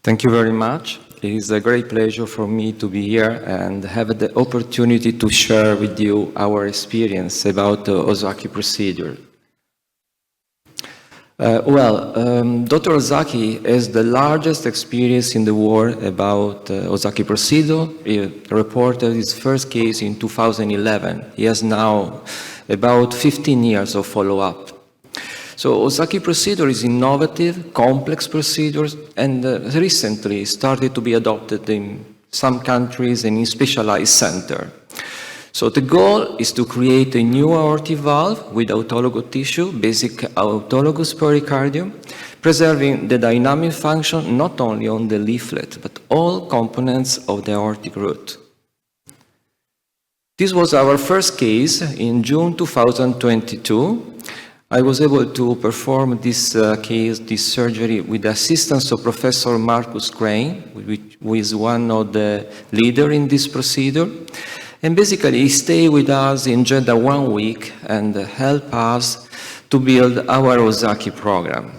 Thank you very much. It is a great pleasure for me to be here and have the opportunity to share with you our experience about the OZAKI procedure. Dr. OZAKI has the largest experience in the world about OZAKI procedure. He reported his first case in 2011. He has now about 15 years of follow-up. So OZAKI procedure is innovative, complex procedures, and recently started to be adopted in some countries and in specialized centers. So the goal is to create a new aortic valve with autologous tissue, basic autologous pericardium, preserving the dynamic function not only on the leaflet, but all components of the aortic root. This was our first case in June 2022. I was able to perform this case, this surgery, with the assistance of Professor Marcus Crane, who is one of the leaders in this procedure. And basically, he stayed with us in Jeddah 1 week and helped us to build our OZAKI program.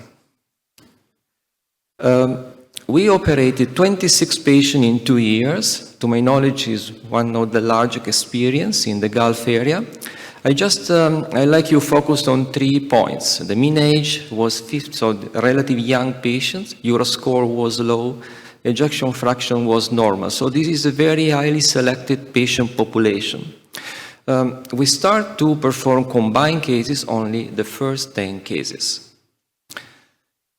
We operated 26 patients in 2 years. To my knowledge, is one of the largest experience in the Gulf area. I like you focused on 3 points. The mean age was 50, so relatively young patients. Euro score was low. Ejection fraction was normal. So this is a very highly selected patient population. We start to perform combined cases only the first 10 cases.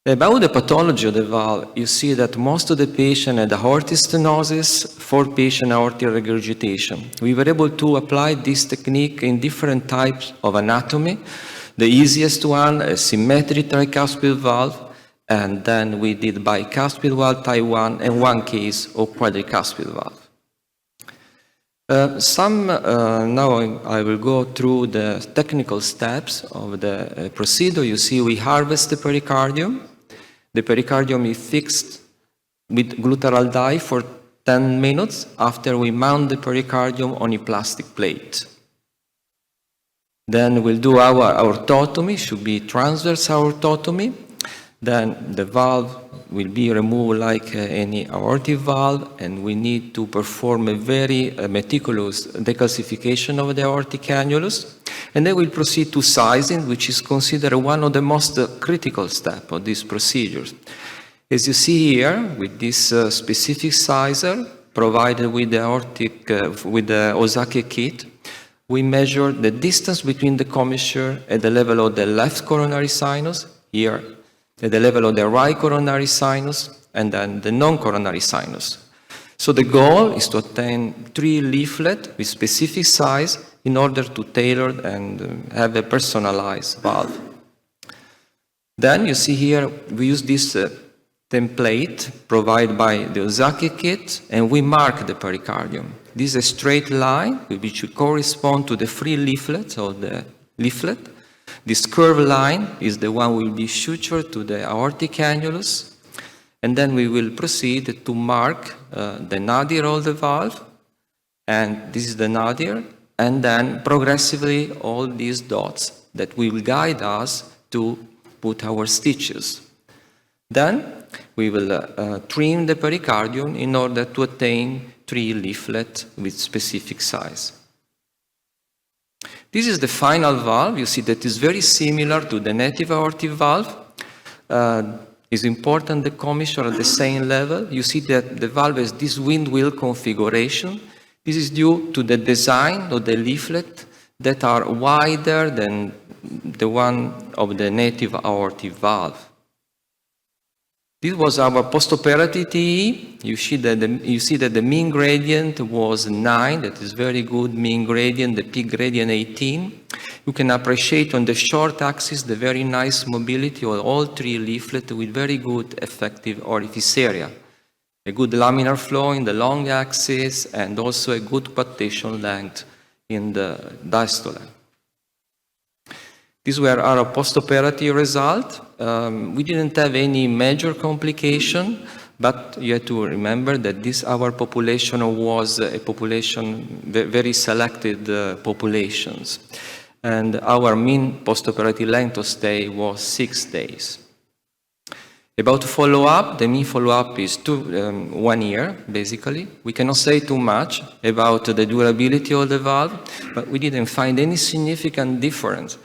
About the pathology of the valve, you see that most of the patients had aortic stenosis, 4 patients aortic regurgitation. We were able to apply this technique in different types of anatomy. The easiest one, a symmetric tricuspid valve, and then we did bicuspid valve type 1 and 1 case of quadricuspid valve. Now I will go through the technical steps of the procedure. You see we harvest the pericardium. The pericardium is fixed with gluteral dye for 10 minutes after we mount the pericardium on a plastic plate. Then we'll do our aortotomy, should be transverse aortotomy. Then the valve will be removed like any aortic valve, and we need to perform a very meticulous decalcification of the aortic annulus. And then we'll proceed to sizing, which is considered one of the most critical steps of this procedure. As you see here, with this specific sizer provided with the with the OZAKI kit, we measure the distance between the commissure at the level of the left coronary sinus, here at the level of the right coronary sinus, and then the non-coronary sinus. So the goal is to obtain 3 leaflets with specific size in order to tailor and have a personalized valve. Then you see here, we use this template provided by the OZAKI kit, and we mark the pericardium. This is a straight line which will correspond to the 3 leaflets of the leaflet. This curved line is the one will be sutured to the aortic annulus, and then we will proceed to mark the nadir of the valve, and this is the nadir, and then progressively all these dots that will guide us to put our stitches. Then we will trim the pericardium in order to attain 3 leaflets with specific size. This is the final valve. You see that is very similar to the native aortic valve. It's important the commissure at the same level. You see that the valve has this wind wheel configuration. This is due to the design of the leaflet that are wider than the one of the native aortic valve. This was our postoperative TE. You see that the mean gradient was 9. That is very good mean gradient. The peak gradient 18. You can appreciate on the short axis the very nice mobility of all 3 leaflets with very good effective orifice area. A good laminar flow in the long axis and also a good coaptation length in the diastole. These were our postoperative results. We didn't have any major complication, but you have to remember that our population was a population, very selected populations. And our mean postoperative length of stay was 6 days. About follow-up, the mean follow-up is 1 year, basically. We cannot say too much about the durability of the valve, but we didn't find any significant difference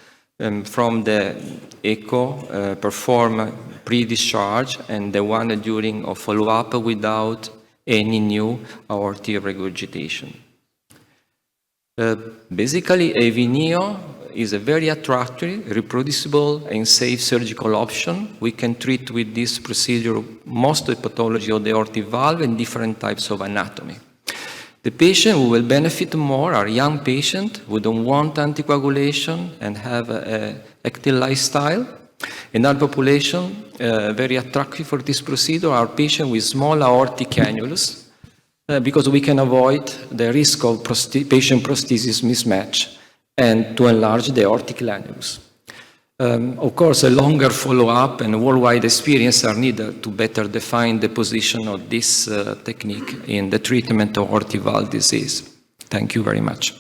from the echo performed pre-discharge and the one during a follow-up without any new aortic regurgitation. Basically, AVNeo is a very attractive, reproducible, and safe surgical option. We can treat with this procedure most of the pathology of the aortic valve and different types of anatomy. The patient who will benefit more are young patients who don't want anticoagulation and have an active lifestyle. Another population very attractive for this procedure are patients with small aortic annulus because we can avoid the risk of patient prosthesis mismatch and to enlarge the aortic annulus. Of course, a longer follow-up and worldwide experience are needed to better define the position of this technique in the treatment of aortic valve disease. Thank you very much.